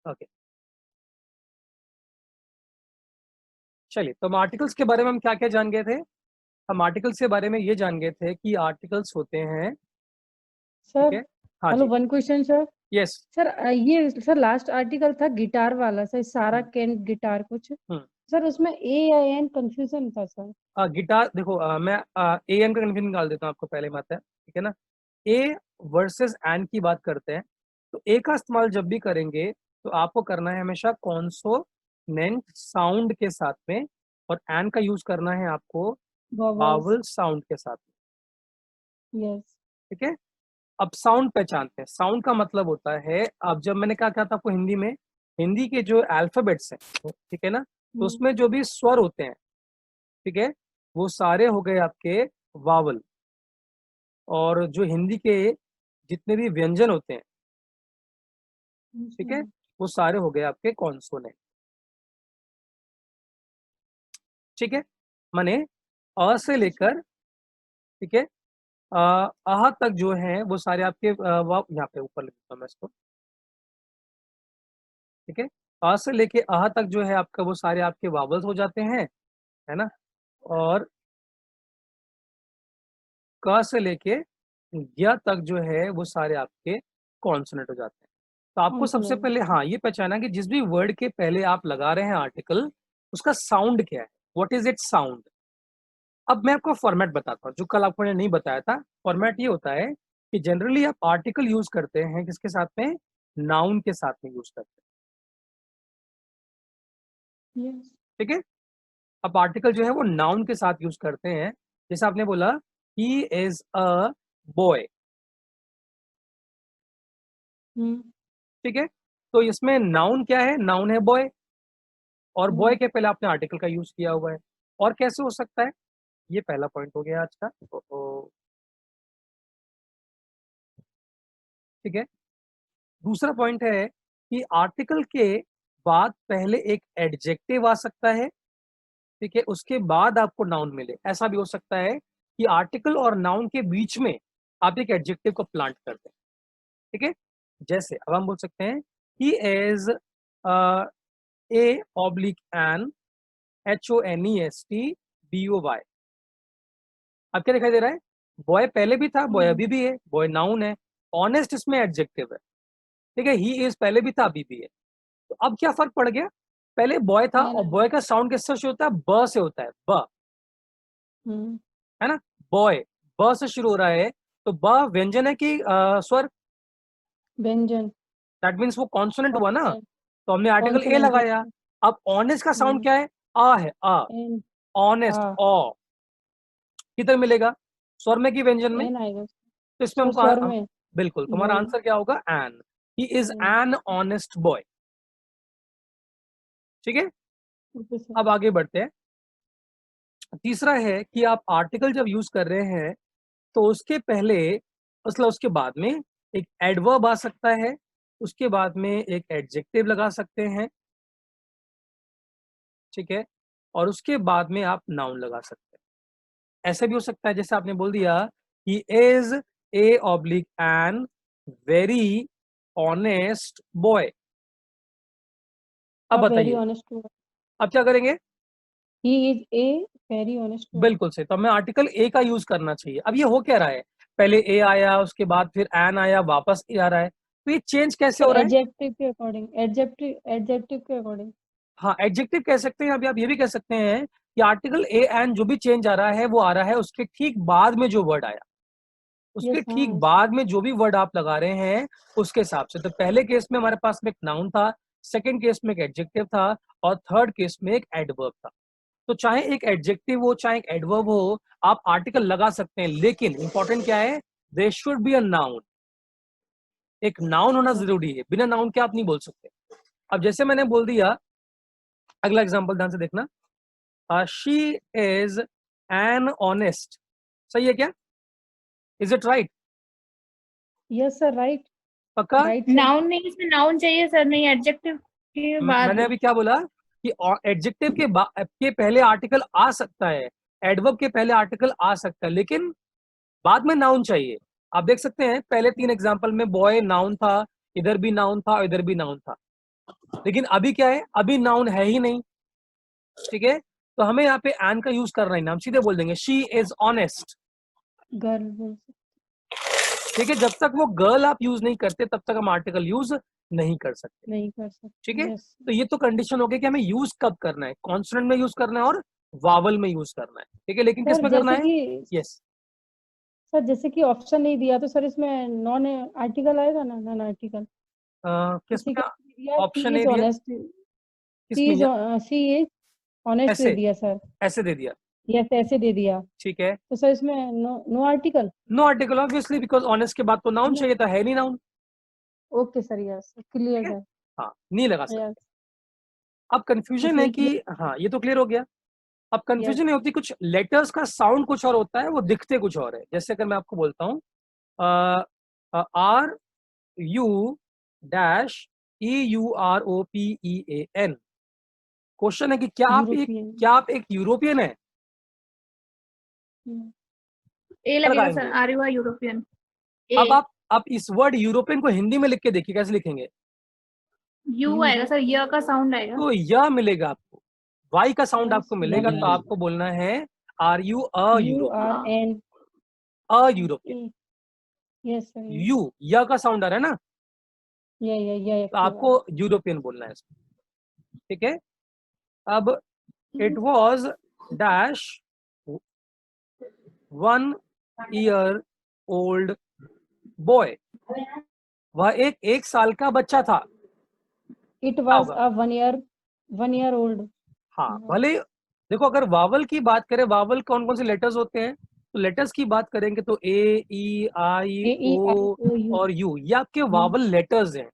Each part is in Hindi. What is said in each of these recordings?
ओके, चलिए तो हम आर्टिकल्स के बारे में हम क्या क्या जान गए थे? हम आर्टिकल्स के बारे में ये जान गए थे कि आर्टिकल्स होते हैं, ठीक सर है। हाँ हेलो, जी, one question sir. Yes. Sir ये सर लास्ट आर्टिकल था गिटार वाला सर, सारा हम्म कैन गिटार कुछ। हम्म। सर उसमें ए या एन कंफ्यूजन था सर। गिटार देखो, मैं ए एन का कन्फ्यूजन निकाल देता हूँ आपको, पहले बात है, ठीक है ना। ए वर्सेस एन की बात करते हैं, तो ए का इस्तेमाल जब भी करेंगे तो आपको करना है हमेशा कॉन्सोनेंट साउंड के साथ में, और एन का यूज करना है आपको वॉवल्स। वावल साउंड के साथ में, यस। ठीक है। अब साउंड पहचानते हैं, साउंड का मतलब होता है, अब जब मैंने कहा था आपको हिंदी में, हिंदी के जो अल्फाबेट्स हैं, ठीक है ना, तो उसमें जो भी स्वर होते हैं, ठीक है, वो सारे हो गए आपके वावल, और जो हिंदी के जितने भी व्यंजन होते हैं, ठीक है, वो सारे हो गए आपके कॉन्सोनेंट, ठीक है। माने अ से लेकर, ठीक है, आह तक जो है वो सारे आपके यहाँ पे ऊपर लिखता हूं मैं इसको, ठीक है। अ से लेके आह तक जो है आपका वो सारे आपके वावल्स हो जाते हैं, है ना। और क से लेके य तक जो है वो सारे आपके कॉन्सोनेंट हो जाते हैं। तो आपको सबसे पहले हाँ ये पहचाना कि जिस भी वर्ड के पहले आप लगा रहे हैं आर्टिकल, उसका साउंड क्या है, व्हाट इज इट साउंड। अब मैं आपको फॉर्मेट बताता हूँ जो कल आपको नहीं बताया था। फॉर्मेट ये होता है कि जनरली आप आर्टिकल यूज करते हैं किसके साथ में, नाउन के साथ में यूज करते हैं, यस। ठीक है। अब आर्टिकल जो है वो नाउन के साथ यूज करते हैं, जैसे आपने बोला ही इज अ बॉय, ठीक है। तो इसमें नाउन क्या है, नाउन है बॉय, और बॉय के पहले आपने आर्टिकल का यूज किया हुआ है। और कैसे हो सकता है, ये पहला पॉइंट हो गया आज का, ठीक है। दूसरा पॉइंट है कि आर्टिकल के बाद पहले एक एडजेक्टिव आ सकता है, ठीक है, उसके बाद आपको नाउन मिले। ऐसा भी हो सकता है कि आर्टिकल और नाउन के बीच में आप एक एडजेक्टिव को प्लांट कर दें, ठीक है। जैसे अब हम बोल सकते हैं he is a oblique an HONEST BOY। अब क्या दिखाई दे रहा है, बॉय पहले भी था, बॉय अभी भी है, बॉय नाउन है, ऑनेस्ट इसमें एडजेक्टिव है, ठीक है। ही इज पहले भी था अभी भी है। तो अब क्या फर्क पड़ गया, पहले बॉय था, और बॉय का साउंड किससे शुरू होता है, ब से होता है, ब, है ना। बॉय ब से शुरू हो रहा है, तो ब व्यंजन है कि स्वर, व्यंजन। दैट मीन्स वो कॉन्सोनेंट हुआ ना, कॉन्सोनेंट। तो हमने आर्टिकल ए कॉन्सोनेंट। लगाया। अब ऑनेस्ट का साउंड क्या है, आ है, आ, एन। ऑनेस्ट आ। ऑ किधर मिलेगा, स्वर में कि व्यंजन में, एन आएगा। तो इसमें सर हमको स्वर में। बिल्कुल तुम्हारा वही। आंसर क्या होगा, an, he is an. An honest boy, ठीक है। Okay sir. अब आगे बढ़ते हैं। तीसरा है कि आप आर्टिकल जब यूज कर रहे हैं तो उसके पहले, मतलब उसके बाद में एक एडवर्ब आ सकता है, उसके बाद में एक एडजेक्टिव लगा सकते हैं, ठीक है, और उसके बाद में आप नाउन लगा सकते हैं। ऐसा भी हो सकता है जैसे आपने बोल दिया he is a oblique an very honest boy. अब वेरी बताइए, ऑनेस्ट। अब क्या करेंगे, he is a very honest boy. बिल्कुल सही, तो हमें आर्टिकल ए का यूज करना चाहिए। अब ये हो क्या रहा है, पहले ए आया, उसके बाद फिर एन आया, वापस ए आ रहा है, तो ये चेंज कैसे सर हो रहा है। एडजेक्टिव के अकॉर्डिंग, एडजेक्टिव के अकॉर्डिंग। हाँ एडजेक्टिव कह सकते हैं। अभी आप ये भी कह सकते हैं कि आर्टिकल ए एन जो भी चेंज आ रहा है वो आ रहा है उसके ठीक बाद में जो वर्ड आया, उसके यस। ठीक हाँ। बाद में जो भी वर्ड आप लगा रहे हैं उसके हिसाब से। तो पहले केस में हमारे पास में एक नाउन था, सेकंड केस में एक एडजेक्टिव था, और थर्ड केस में एक एडवर्ब था। तो चाहे एक एडजेक्टिव हो चाहे एक एडवर्ब हो, आप आर्टिकल लगा सकते हैं, लेकिन इंपॉर्टेंट क्या है, there should be a noun. एक नाउन होना जरूरी है, बिना नाउन के आप नहीं बोल सकते। अब जैसे मैंने बोल दिया, अगला एग्जांपल ध्यान से देखना, शी इज एन ऑनेस्ट, सही है क्या, is it right, yes sir, right. पक्का। राइट। नाउन नहीं, इसमें नाउन चाहिए सर, नहीं एडजेक्टिव के मैंने बाद। अभी क्या बोला कि एडजेक्टिव के पहले आर्टिकल आ सकता है, एडवर्ब के पहले आर्टिकल आ सकता है, लेकिन बाद में नाउन चाहिए। आप देख सकते हैं पहले 3 एग्जांपल में बॉय नाउन था, इधर भी नाउन था, इधर भी नाउन था, लेकिन अभी क्या है, अभी नाउन है ही नहीं, ठीक है, तो हमें यहाँ पे एन का यूज करना ही ना, हम सीधे बोल देंगे शी इज ऑनेस्ट, गर्ल बोल सकते, ठीक है। जब तक वो गर्ल आप यूज नहीं करते तब तक हम आर्टिकल यूज नहीं कर सकते, नहीं कर ठीक सकते। है। यस तो ये तो कंडीशन हो गई कि हमें यूज कब करना है, कॉन्सोनेंट में यूज करना है और वावल में यूज करना है, ठीक है। लेकिन किस सर, में करना जैसे है? कि यस, सर जैसे कि ऑप्शन नहीं दिया तो सर इसमें नॉन आर्टिकल आएगा ना, नॉन आर्टिकल? किस किसी में का दिया ऑप्शन सी नहीं इज दिया? ऑनेस्ट, किस में दिया? सी इज ऑनेस्ट दे ऐसे, दिया सर। ऐसे दे दिया, यस, ऐसे दे दिया, ठीक है। तो सर इसमें no no article? No article obviously, because honest के बाद तो नाउन चाहिए था, है नहीं noun, okay sir, yes clear ठीक है। सर। हाँ, नहीं लगा सकते। यस, अब कंफ्यूजन बस है यही कि, क्लियर। हाँ ये तो क्लियर हो गया। अब यस, कंफ्यूजन नहीं होती, कुछ लेटर्स का साउंड कुछ और होता है, वो दिखते कुछ और है। जैसे अगर मैं आपको बोलता हूँ are you dash EUROPEAN, question है कि यूरोपियन। क्या आप एक यूरोपियन है? ए क्या लगेगा सर, लगाएंगे? Are you are European. अब ए आप इस वर्ड यूरोपियन को हिंदी में लिख के देखिए, कैसे लिखेंगे? यू आएगा सर, य का साउंड आएगा। तो यह मिलेगा आपको, वाई का साउंड यस, आपको मिलेगा, तो आपको बोलना है are you a you are European, an. A European. Yes sir, yes. You, य का साउंड आ रहा है ना, या तो आपको यूरोपियन बोलना है इसमें, ठीक है। अब it was dash 1 year old boy, वह एक साल का बच्चा था। इट क्या वाज होगा? अ 1 year old। हाँ, भले देखो, अगर वावल की बात करें, वावल कौन कौन से लेटर्स होते हैं, तो लेटर्स की बात करेंगे तो A E I A E I O O U. और यू, ये आपके वावल लेटर्स हैं।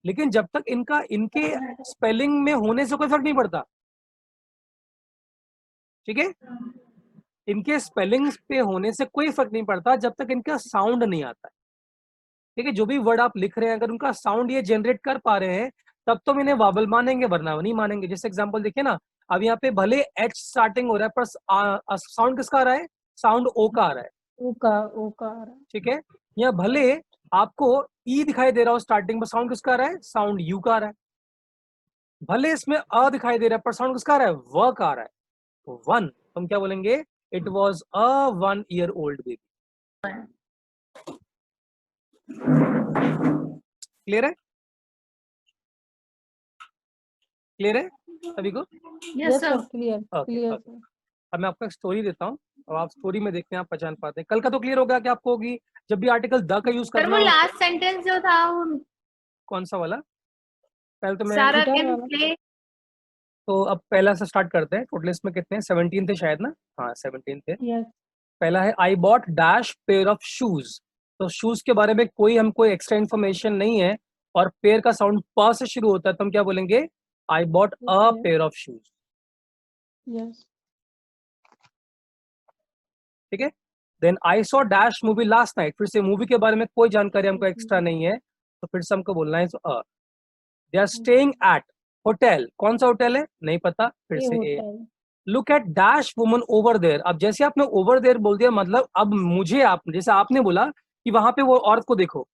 लेकिन जब तक इनके स्पेलिंग में होने से कोई फर्क नहीं पड़ता, ठीक है, इनके स्पेलिंग्स पे होने से कोई फर्क नहीं पड़ता जब तक इनका साउंड नहीं आता है, ठीक है। जो भी वर्ड आप लिख रहे हैं, अगर उनका साउंड ये जनरेट कर पा रहे हैं तब तो हम इन्हें वावल मानेंगे, वरना नहीं मानेंगे। जैसे एग्जांपल देखिए ना, अब यहाँ पे भले एच स्टार्टिंग हो रहा है पर साउंड किसका आ रहा है? साउंड ओ का आ रहा है, ओ का आ रहा है। ठीक है। यहाँ भले आपको ई दिखाई दे रहा हो स्टार्टिंग पर, साउंड किसका आ रहा है? साउंड यू का आ रहा है। भले इसमें अ दिखाई दे रहा है पर साउंड किसका आ रहा है? व का आ रहा है, वन। तो हम क्या बोलेंगे? It was a 1 year old baby. Clear है? क्लियर है सभी को? Yes yes sir. Sir, clear okay clear okay. Sir. अब मैं आपको एक स्टोरी देता हूँ और आप स्टोरी में देखते हैं आप पहचान पाते हैं। कल का तो क्लियर हो गया कि आपको होगी जब भी आर्टिकल द का यूज सर करना वो हो। लास्ट सेंटेंस जो था वो, कौन सा वाला? पहले तो मैं, सारा गिटार कैन वाला। प्ले। तो अब पहला से स्टार्ट करते हैं। टोटल इसमें कितने हैं? 17 थे शायद ना? हाँ 17 थे। यस। पहला है I bought dash pair of shoes. तो शूज के बारे में हमको एक्स्ट्रा इन्फॉर्मेशन नहीं है, और पेयर का साउंड प से शुरू होता है, तो हम क्या बोलेंगे? I bought a pair of shoes, yes. ठीक है। Then I saw dash movie last night. फिर से मूवी के बारे में कोई जानकारी हमको एक्स्ट्रा नहीं है, तो फिर से हमको बोलना है they are staying at hotel. कौन सा होटल है? नहीं पता, फिर ए से a. Hotel. Look at dash woman over there. अब जैसे आपने ओवर देयर बोल दिया, मतलब अब मुझे आप जैसे आपने बोला कि वहां पे वो औरत को देखो,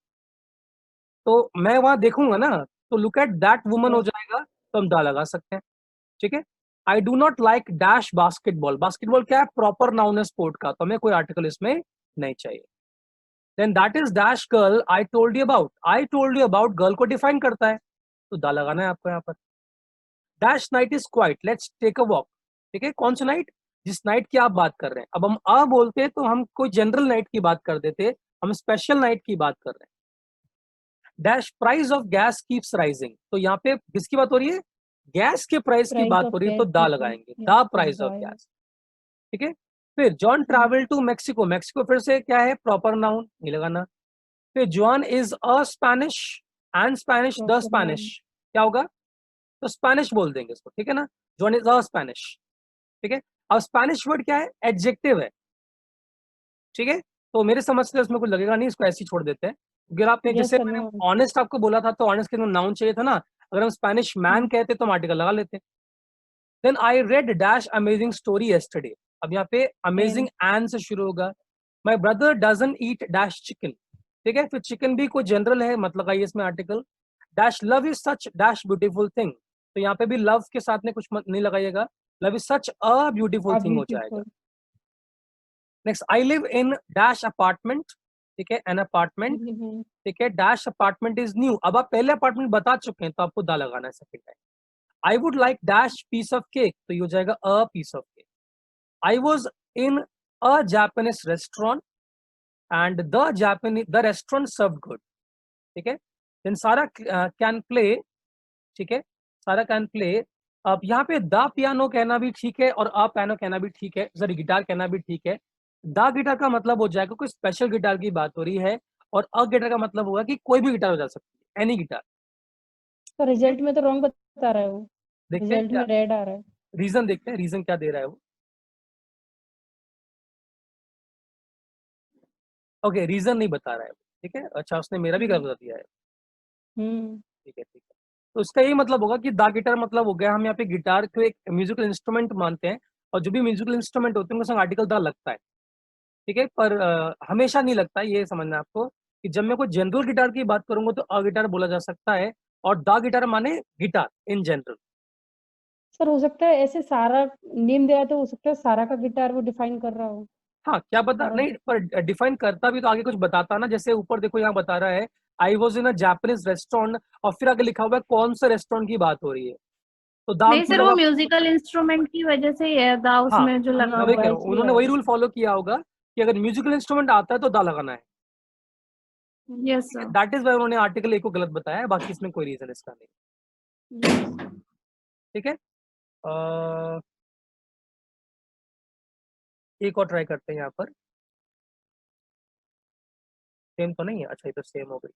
तो मैं वहां देखूंगा ना, तो लुक एट दैट वुमन हो जाएगा, तो हम दा लगा सकते हैं, ठीक है। I do not like dash basketball. Basketball क्या है? प्रॉपर नाउन है स्पोर्ट का, तो हमें कोई आर्टिकल इसमें नहीं चाहिए। Then that is dash girl I told you about. I told you about girl को डिफाइन करता है, तो दा लगाना है आपको यहाँ पर। Dash night is quite let's take a walk. ठीक है, कौन सी नाइट? जिस नाइट की आप बात कर रहे हैं। अब हम अ बोलते तो हम कोई जनरल नाइट की बात कर देते, हम स्पेशल नाइट की बात कर रहे हैं। Dash price of gas keeps rising. तो यहाँ पे किसकी बात हो रही है? गैस के प्राइस की प्राइस बात ऑफ हो रही है, तो गैस दा लगाएंगे, द प्राइस ऑफ गैस, ठीक है। फिर John travel to Mexico. Mexico फिर से क्या है? प्रॉपर नाउन, नहीं लगाना। फिर John is a Spanish and Spanish the Spanish, क्या होगा? तो स्पेनिश बोल देंगे इसको, ठीक है ना। जॉन इज अ स्पेनिश, ठीक है। अब स्पेनिश वर्ड क्या है? एडजेक्टिव है, ठीक है। तो मेरे समझ से इसमें कुछ लगेगा नहीं, इसको ऐसे ही छोड़ देते हैं। अगर आपने यस जैसे सर, मैंने नो। ऑनेस्ट आपको बोला था, तो ऑनेस्ट के लिए नाउन चाहिए था ना। अगर हम स्पेनिश मैन कहते तो हम आर्टिकल लगा लेते। Then I read dash amazing story yesterday. अब यहाँ पे अमेजिंग एन से शुरू होगा। My brother doesn't eat dash chicken, ठीक है। फिर चिकन भी कोई जनरल है, मतलब लगाइए इसमें article. Dash love is such dash beautiful thing, तो यहाँ पे भी लव के साथ में कुछ नहीं लगाइएगा, love is such a beautiful thing हो जाएगा। Beautiful. Next, I live in dash apartment, ठीक है, एन अपार्टमेंट, ठीक है, डैश अपार्टमेंट इज न्यू। अब आप पहले अपार्टमेंट बता चुके हैं तो आपको दा लगाना है second time. I would like dash piece of cake, तो ये हो जाएगा a piece of cake. I was in a Japanese restaurant and the restaurant serve good, ठीक है। देन सारा कैन प्ले, ठीक है, सारा कैन प्ले। अब यहाँ पे द पियानो कहना भी ठीक है और अ पियानो कहना भी ठीक है, सॉरी गिटार कहना भी ठीक है। द गिटार का मतलब हो जाएगा कोई स्पेशल गिटार की बात हो रही है, और अ गिटार का मतलब होगा कि कोई भी गिटार हो जा सकती है, एनी गिटार। तो रिजल्ट में तो रॉन्ग बता रहा है वो, देखते हैं रिजल्ट क्या में रेड आ रहा है। रीजन, देखते हैं रीजन क्या दे रहा है वो। ओके, रीजन नहीं बता रहा है, ठीक है। अच्छा, उसने मेरा भी गलत बता दिया है, ठीक है ठीक है। तो इसका यही मतलब होगा कि दा गिटार मतलब हो गया, हम यहाँ पे गिटार को एक म्यूजिकल इंस्ट्रूमेंट मानते हैं, और जो भी म्यूजिकल इंस्ट्रूमेंट होते हैं उनके संग आर्टिकल दा लगता है, ठीक है। पर हमेशा नहीं लगता, ये समझना है आपको कि जब मैं कोई जनरल गिटार की बात करूंगा तो अ गिटार बोला जा सकता है, और दा गिटार माने गिटार इन जनरल। सर हो सकता है ऐसे सारा नेम दिया तो हो सकता है सारा का गिटार वो डिफाइन कर रहा हो। हाँ, क्या बता सारा नहीं, पर डिफाइन करता भी तो आगे कुछ बताता ना, जैसे ऊपर देखो यहाँ बता रहा है आई was in a Japanese restaurant, और फिर आगे लिखा हुआ है कौन से रेस्टोरेंट की बात हो रही है, तो दाम नहीं क्यों सर, वो लगा। म्यूजिकल इंस्ट्रूमेंट की वजह से ही है दा हाँ, उसमें जो लगा मैं वही हुआ कह है। रहा हूँ, उन्होंने वही रूल फॉलो किया होगा कि अगर म्यूजिकल इंस्ट्रूमेंट आता है तो दा लगाना है। Yes sir. That is why उन्होंने आर्टिकल ए को गलत बताया है, बाकी इसमें कोई रीजन इसका नहीं, ठीक है। एक और ट्राई करते हैं यहाँ पर, सेम तो नहीं है, अच्छा ये तो सेम हो गई।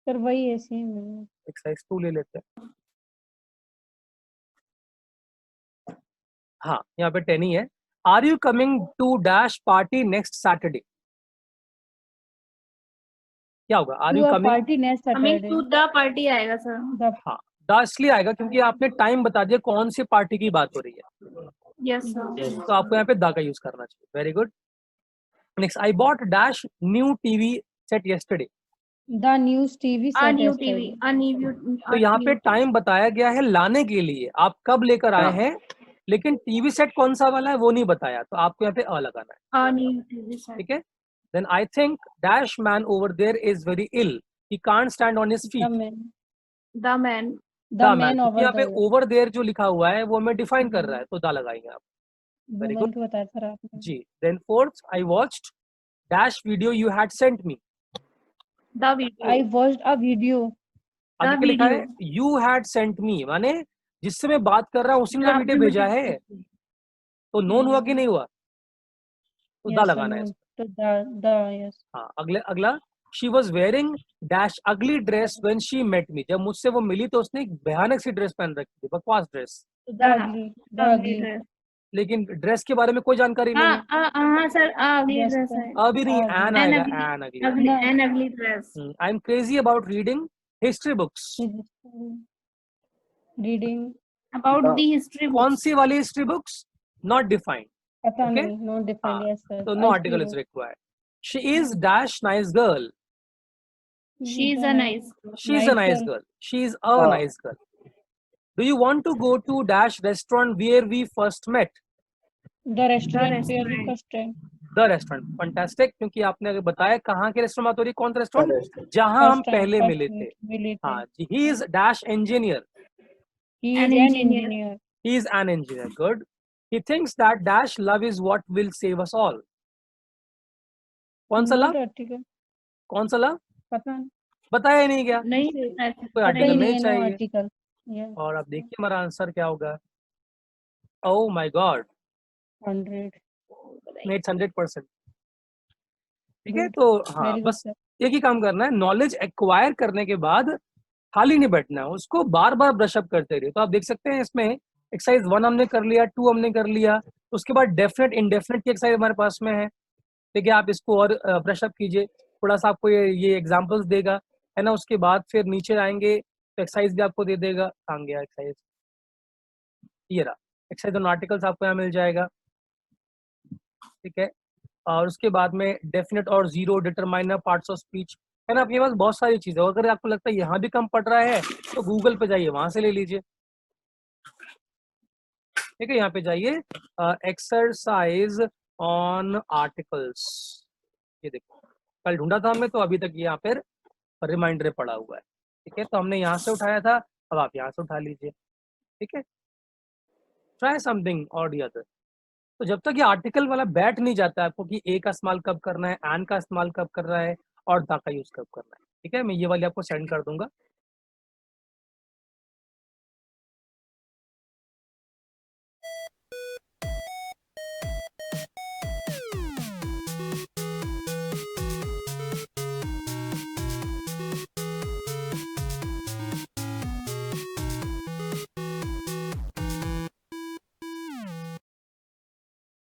सर वही है, सेम है। एक्सरसाइज 2 ले लेते हैं। हाँ, यहाँ पे 10 ही है। Are you coming to dash party next Saturday, क्या होगा, are to you a coming. Party next coming Saturday. To the party आएगा सर। द हाँ, दा इसलिए आएगा क्योंकि आपने टाइम बता दिया कौन सी पार्टी की बात हो रही है, यस सर। तो आपको यहाँ पे दा का यूज करना चाहिए। Very good. Next, I bought dash new TV set yesterday, the news TV a set new TV, yesterday. A new, तो यहाँ पे टाइम बताया गया है लाने के लिए, आप कब लेकर आए हैं, लेकिन टीवी सेट कौन सा वाला है वो नहीं बताया, तो आपको यहाँ पे अ लगाना है, अ न्यू टीवी सेट। ठीक है। Then I think dash man over there is very ill, he can't stand on his the feet, man, the man. The the man, man क्योंकि ओवर यहाँ पे द ओवर देयर जो लिखा हुआ है वो हमें डिफाइन कर रहा है, तो दा लगाएंगे आप। वेरी वुमन गुड को बताया सर आपने। जी। Then fourth, I watched dash video you had sent me, the video. I watched a video. आगे द क्या लिखा है, video. You had sent me, माने जिससे मैं बात कर रहा हूँ उसी ने तो वीडियो भेजा है, तो नोन हुआ कि नहीं हुआ, तो दा यस सर, लगाना है नो इसमें। तो द यस। हाँ, अगला, she was wearing dash ugly dress when she met me, जब मुझसे वो मिली तो उसने एक भयानक सी ड्रेस पहन रखी थी, बकवास dress, the the ugly, the ugly अगली। ड्रेस। लेकिन ड्रेस के बारे में कोई जानकारी नहीं है। हाँ सर, अगली यस ड्रेस सर, है। अभी नहीं, एन एन आएगा, अगली, एन अगली। अगली ना an ugly dress. I am crazy about reading history books, reading. About the history कौन बुक्स। सी वाली हिस्ट्री बुक्स, नॉट डिफाइंड, पता ओके। नहीं, नो डिफाइंड। हाँ, यस सर, तो no history article is book. Required. She is dash nice girl, she is a nice. She is a nice girl, she is a nice girl. Do you want to go to dash restaurant where we first met, the restaurant where we restaurant. First time. The restaurant, fantastic, क्योंकि आपने अगर बताया कहाँ के रेस्टोरेंट बात हो रही है, कौन सा रेस्टोरेंट जहां हम फर्स्ट टाइम, पहले फर्स्ट मिले थे। मीट मिले थे। हाँ जी, he is dash engineer, he an is an engineer. Engineer. He is an engineer, good. He thinks that dash love is what will save us all, कौन सा लव, नॉट आर्टिकल। कौन सा लव, पता नहीं, बताया ही नहीं, क्या नहीं इसे पता है सर, कोई पता आर्टिकल ही नहीं। नहीं नहीं है, नो चाहिए। आर्टिकल। यस। और आप देखिए हमारा आंसर क्या होगा, ओह माय गॉड, 100। इट्स 100%, ठीक है। गुड, तो हाँ, वेरी गुड बस सर। एक ही काम करना है, नॉलेज एक्वायर करने के बाद खाली नहीं बैठना है, उसको बार बार ब्रशअप करते रहिए। तो आप देख सकते हैं इसमें एक्सरसाइज 1 हमने कर लिया, 2 हमने कर लिया, उसके बाद डेफिनेट इंडेफिनेट की एक्सरसाइज हमारे पास में है, ठीक है। आप इसको और ब्रशअप कीजिए, थोड़ा सा आपको ये एग्जाम्पल्स देगा, है ना। उसके बाद फिर नीचे आएंगे तो एक्सरसाइज भी आपको दे देगा, आ गया एक्सरसाइज, ये रहा एक्सरसाइज ऑन आर्टिकल्स आपको यहाँ मिल जाएगा, ठीक है। और उसके बाद में डेफिनेट और zero, determiner, parts of speech, है ना। आपके पास बहुत सारी चीजें, अगर आपको लगता है यहाँ भी कम पड़ रहा है तो गूगल पे जाइए, वहां से ले लीजिए। ठीक है, यहाँ पे जाइए, एक्सरसाइज ऑन आर्टिकल्स, ये देखो कल ढूंढा था हमने, तो अभी तक यहाँ पर रिमाइंडर पड़ा हुआ है। ठीक है, तो हमने यहाँ से उठाया था, अब आप यहाँ से उठा लीजिए। ठीक है, ट्राई समथिंग और दी अदर। तो जब तक ये आर्टिकल वाला बैठ नहीं जाता है आपको कि ए का इस्तेमाल कब करना है, एन का इस्तेमाल कब करना है और द का यूज कब करना है, ठीक है, मैं ये वाली आपको सेंड कर दूंगा।